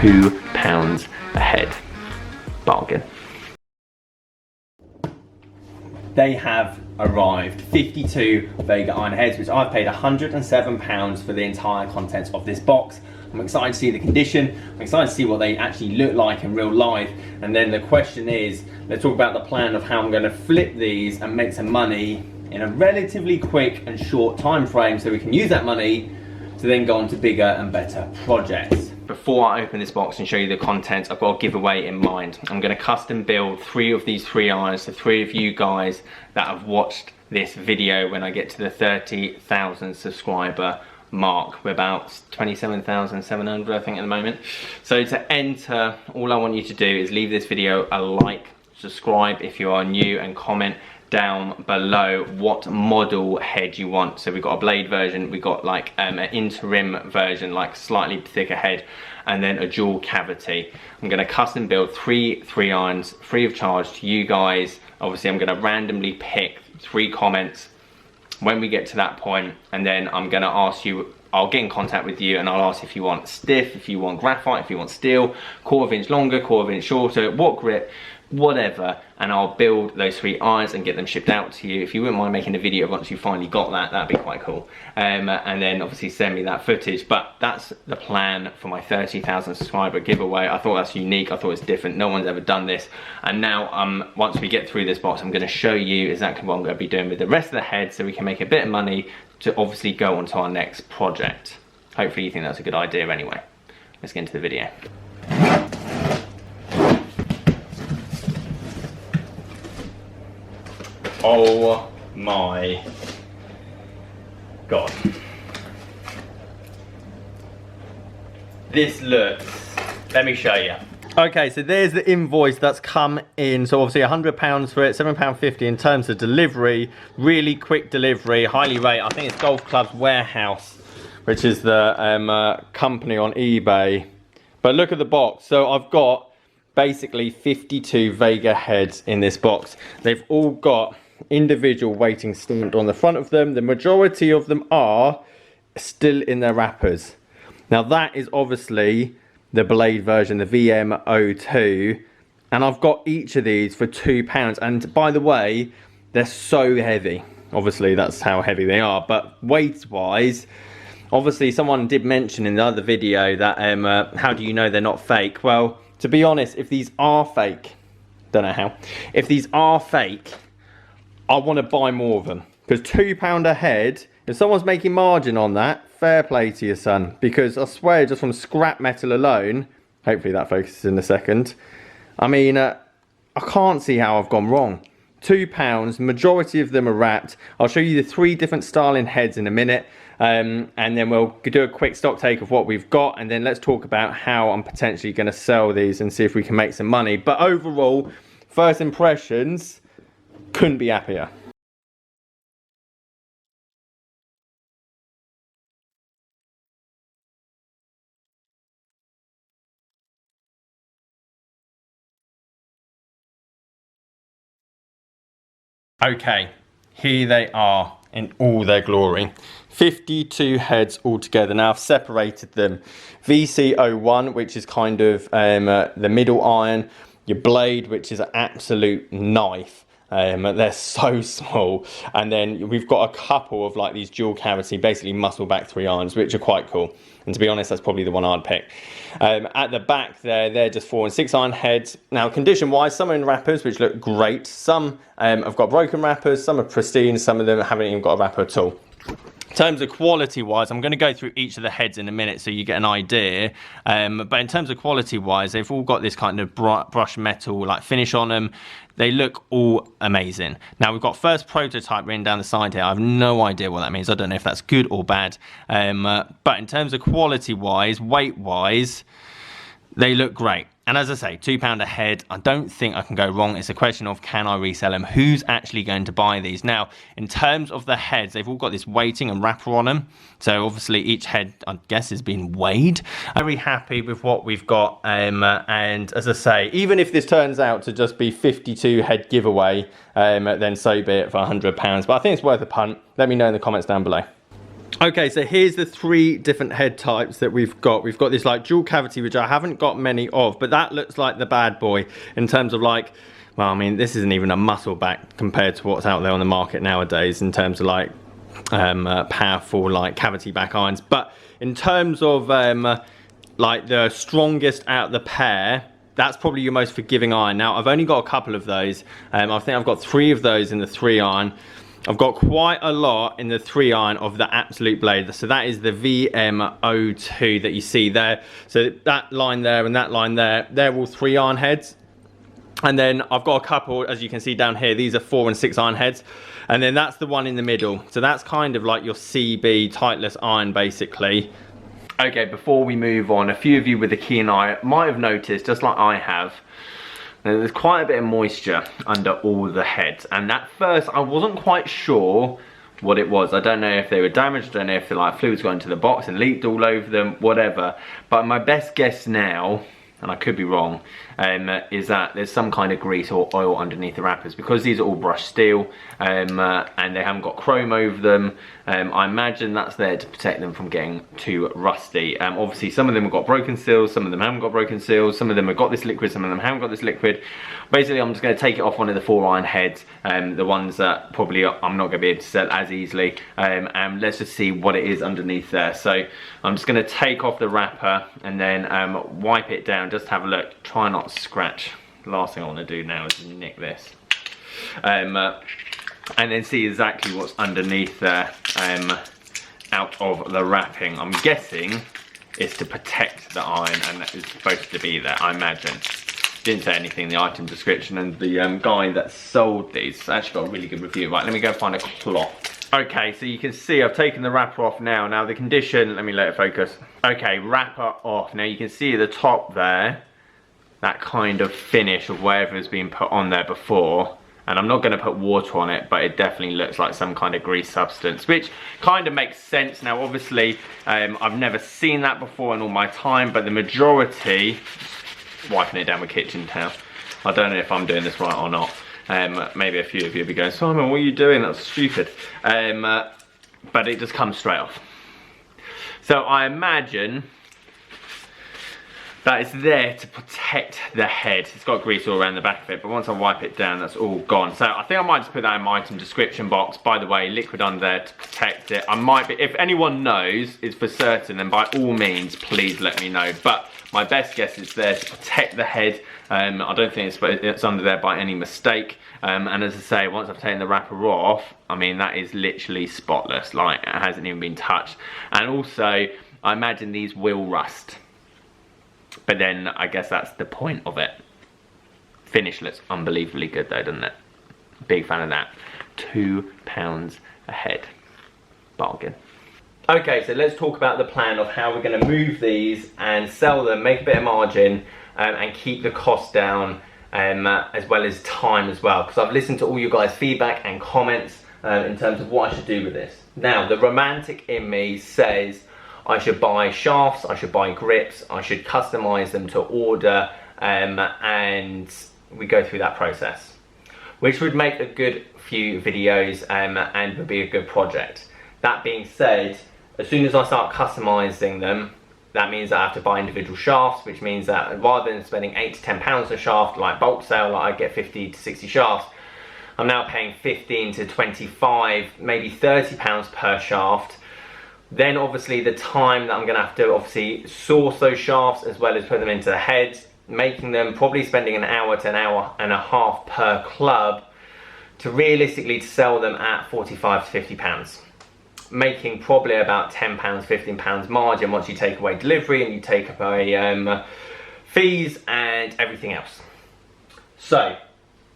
£2 a head. Bargain. They have arrived, 52 VEGA iron heads, which I've paid £107 for the entire contents of this box. I'm excited to see the condition, I'm excited to see what they actually look like in real life, and then the question is, let's talk about the plan of how I'm going to flip these and make some money in a relatively quick and short time frame so we can use that money to then go on to bigger and better projects. Before I open this box and show you the contents, I've got a giveaway in mind. I'm going to custom build 3 of these 3 irons to 3 of you guys that have watched this video when I get to the 30,000 subscriber mark. We're about 27,700 I think at the moment. So to enter, all I want you to do is leave this video a like, subscribe if you are new, and comment down below what model head you want. So we've got a blade version, we've got like an interim version, like slightly thicker head, and then a dual cavity. I'm going to custom build 3 irons free of charge to you guys. Obviously I'm going to randomly pick 3 comments when we get to that point, and then I'm going to ask you, I'll get in contact with you and I'll ask if you want stiff, if you want graphite, if you want steel, 1/4 inch longer, 1/4 inch shorter, what grip, whatever, and I'll build those 3 irons and get them shipped out to you. If you wouldn't mind making a video once you finally got that, that'd be quite cool. And then obviously send me that footage. But that's the plan for my 30,000 subscriber giveaway. I thought that's unique, I thought it's different, no one's ever done this. And now once we get through this box, I'm going to show you exactly what I'm going to be doing with the rest of the head so we can make a bit of money to obviously go on to our next project. Hopefully you think that's a good idea anyway. Let's get into the video. Oh my God. This looks, let me show you. Okay, so there's the invoice that's come in. So obviously £100 for it, £7.50 in terms of delivery. Really quick delivery, highly rated. I think it's Golf Club's Warehouse, which is the company on eBay. But look at the box. So I've got basically 52 VEGA heads in this box. They've all got individual weighting stamped on the front of them. The majority of them are still in their wrappers. Now that is obviously the blade version, the VM02, and I've got each of these for £2. And by the way, they're so heavy. Obviously that's how heavy they are, but weight wise, obviously someone did mention in the other video that how do you know they're not fake? Well, to be honest, if these are fake, don't know how, if these are fake, I want to buy more of them, because £2 a head, if someone's making margin on that, fair play to your son, because I swear just from scrap metal alone, hopefully that focuses in a second, I mean, I can't see how I've gone wrong. £2, majority of them are wrapped. I'll show you the 3 different styling heads in a minute, and then we'll do a quick stock take of what we've got, and then let's talk about how I'm potentially going to sell these and see if we can make some money. But overall, first impressions, couldn't be happier. Okay, here they are in all their glory. 52 heads altogether. Now I've separated them. VC01, which is kind of the middle iron. Your blade, which is an absolute knife. They're so small, and then we've got a couple of like these dual cavity, basically muscle back 3 irons, which are quite cool, and to be honest that's probably the one I'd pick. At the back there, they're just 4 and 6 iron heads. Now condition wise, some are in wrappers which look great, some have got broken wrappers, some are pristine, some of them haven't even got a wrapper at all. In terms of quality wise, I'm going to go through each of the heads in a minute so you get an idea, but in terms of quality wise, they've all got this kind of brushed metal like finish on them. They look all amazing. Now we've got first prototype written down the side here. I have no idea what that means. I don't know if that's good or bad, but in terms of quality wise, weight wise, they look great. And as I say, £2 a head, I don't think I can go wrong. It's a question of, can I resell them? Who's actually going to buy these? Now, in terms of the heads, they've all got this weighting and wrapper on them. So obviously each head, I guess, has been weighed. I'm very happy with what we've got. And as I say, even if this turns out to just be 52 head giveaway, then so be it for £100. But I think it's worth a punt. Let me know in the comments down below. Okay, so here's the 3 different head types that we've got. We've got this like dual cavity, which I haven't got many of, but that looks like the bad boy in terms of like, well, I mean, this isn't even a muscle back compared to what's out there on the market nowadays in terms of like powerful like cavity back irons. But in terms of like the strongest out of the pair, that's probably your most forgiving iron. Now, I've only got a couple of those. I think I've got 3 of those in the 3 iron. I've got quite a lot in the 3 iron of the Absolute blade. So that is the VM02 that you see there. So that line there and that line there, they're all 3 iron heads. And then I've got a couple, as you can see down here, these are 4 and 6 iron heads. And then that's the one in the middle. So that's kind of like your CB tightless iron basically. Okay, before we move on, a few of you with a keen eye might have noticed, just like I have, there's quite a bit of moisture under all the heads, and at first I wasn't quite sure what it was. I don't know if they were damaged, I don't know if the like fluids got into the box and leaked all over them, whatever. But my best guess now, and I could be wrong, is that there's some kind of grease or oil underneath the wrappers. Because these are all brushed steel and they haven't got chrome over them, I imagine that's there to protect them from getting too rusty. Obviously some of them have got broken seals, some of them haven't got broken seals, some of them have got this liquid, some of them haven't got this liquid. Basically I'm just going to take it off one of the 4 iron heads, the ones that probably I'm not going to be able to sell as easily, and let's just see what it is underneath there. So I'm just going to take off the wrapper and then wipe it down, just have a look, try not to scratch. The last thing I want to do now is nick this. And then see exactly what's underneath there out of the wrapping. I'm guessing it's to protect the iron, and that is supposed to be there, I imagine. Didn't say anything in the item description, and the guy that sold these actually got a really good review. Right, let me go find a cloth. Okay, so you can see I've taken the wrapper off now. Now the condition, let me let it focus. Okay, wrapper off. Now you can see the top there, that kind of finish of whatever has been put on there before. And I'm not going to put water on it, but it definitely looks like some kind of grease substance, which kind of makes sense. Now obviously I've never seen that before in all my time, but the majority, wiping it down with kitchen towel, I don't know if I'm doing this right or not. Maybe a few of you will be going, Simon, what are you doing? That's stupid. But it just comes straight off. So I imagine that it's there to protect the head. It's got grease all around the back of it, but once I wipe it down, that's all gone. So I think I might just put that in my item description box. By the way, liquid under there to protect it. I might be, if anyone knows, is for certain, then by all means, please let me know. But my best guess is there to protect the head. I don't think it's under there by any mistake. And as I say, once I've taken the wrapper off, I mean, that is literally spotless. Like, it hasn't even been touched. And also, I imagine these will rust. But then I guess that's the point of it. Finish looks unbelievably good though, doesn't it? Big fan of that. £2 a head. Bargain. Okay, so let's talk about the plan of how we're going to move these and sell them, make a bit of margin, and keep the cost down, as well as time as well. Because I've listened to all you guys' feedback and comments in terms of what I should do with this. Now, the romantic in me says I should buy shafts, I should buy grips, I should customize them to order, and we go through that process, which would make a good few videos and would be a good project. That being said, as soon as I start customizing them, that means I have to buy individual shafts, which means that rather than spending £8 to £10 a shaft, like bulk sale, like I get 50 to 60 shafts, I'm now paying 15 to 25, maybe £30 per shaft. Then obviously the time that I'm going to have to obviously source those shafts as well as put them into the heads, making them, probably spending an hour to an hour and a half per club to realistically sell them at 45 to £50. Making probably about £10, £15 margin once you take away delivery and you take away fees and everything else. So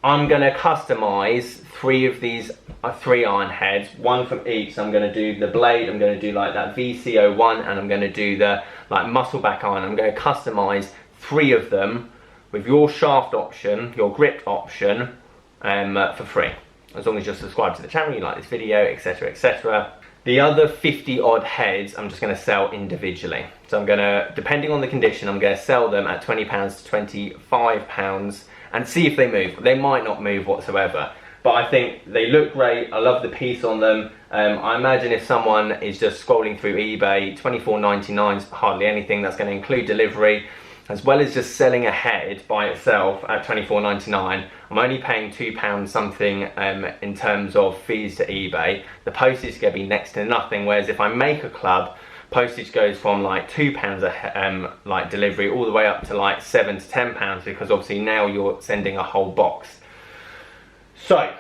I'm going to customize 3 of these 3 iron heads, 1 from each. So I'm going to do the blade, I'm going to do like that VCO1, and I'm going to do the like muscle back iron. I'm going to customize 3 of them with your shaft option, your grip option, for free. As long as you're subscribed to the channel, you like this video, etc, etc. The other 50 odd heads I'm just going to sell individually. So I'm going to, depending on the condition, I'm going to sell them at £20 to £25 and see if they move. They might not move whatsoever. but I think they look great. I love the piece on them. I imagine if someone is just scrolling through eBay, $24.99 is hardly anything. That's going to include delivery, as well as just selling ahead by itself at $24.99. I'm only paying £2 something in terms of fees to eBay. The postage is going to be next to nothing, whereas if I make a club, postage goes from like £2 like delivery all the way up to like £7 to £10, because obviously now you're sending a whole box. So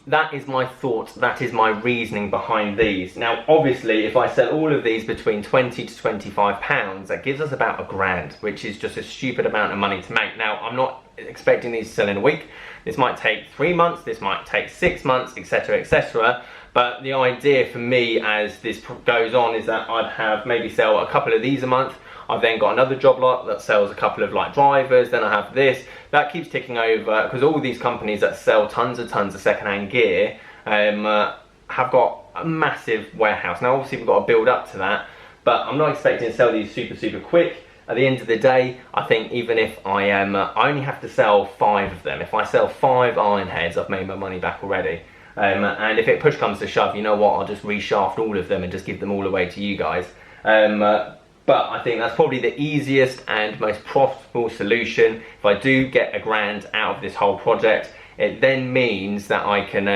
that is my thoughts, that is my reasoning behind these. Now obviously if I sell all of these between £20 to £25, that gives us about £1,000, which is just a stupid amount of money to make. Now I'm not expecting these to sell in a week. This might take 3 months, this might take 6 months, etc, etc. But the idea for me as this goes on is that I'd have maybe sell a couple of these a month. I've then got another job lot that sells a couple of like drivers, then I have this. That keeps ticking over, because all these companies that sell tons of second-hand gear have got a massive warehouse. Now obviously we've got to build up to that, but I'm not expecting to sell these super quick. At the end of the day, I think even if I only have to sell 5 of them. If I sell 5 iron heads, I've made my money back already. And if it push comes to shove, you know what, I'll just reshaft all of them and just give them all away to you guys. But I think that's probably the easiest and most profitable solution. If I do get £1,000 out of this whole project, it then means that I can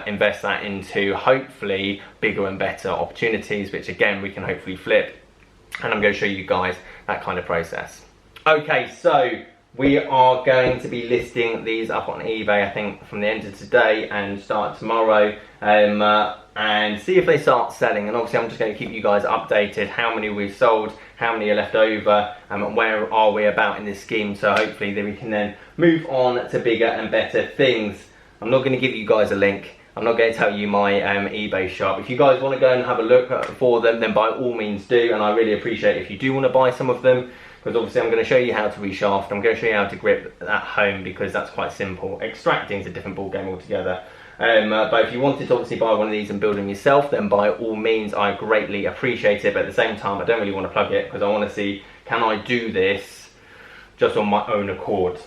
invest that into hopefully bigger and better opportunities, which again we can hopefully flip. And I'm going to show you guys that kind of process. Okay, so we are going to be listing these up on eBay, I think, from the end of today and start tomorrow, and see if they start selling. And obviously I'm just going to keep you guys updated how many we've sold, how many are left over, and where are we about in this scheme, so hopefully then we can then move on to bigger and better things. I'm not going to give you guys a link. I'm not going to tell you my eBay shop. If you guys want to go and have a look for them, then by all means do, and I really appreciate if you do want to buy some of them, because obviously I'm going to show you how to reshaft. I'm going to show you how to grip at home, because that's quite simple. Extracting is a different ball game altogether. But if you wanted to obviously buy one of these and build them yourself, then by all means I greatly appreciate it. But at the same time I don't really want to plug it, because I want to see, can I do this just on my own accord.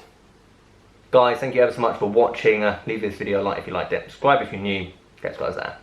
Guys, thank you ever so much for watching. Leave this video a like if you liked it. Subscribe if you're new. Catch you guys there.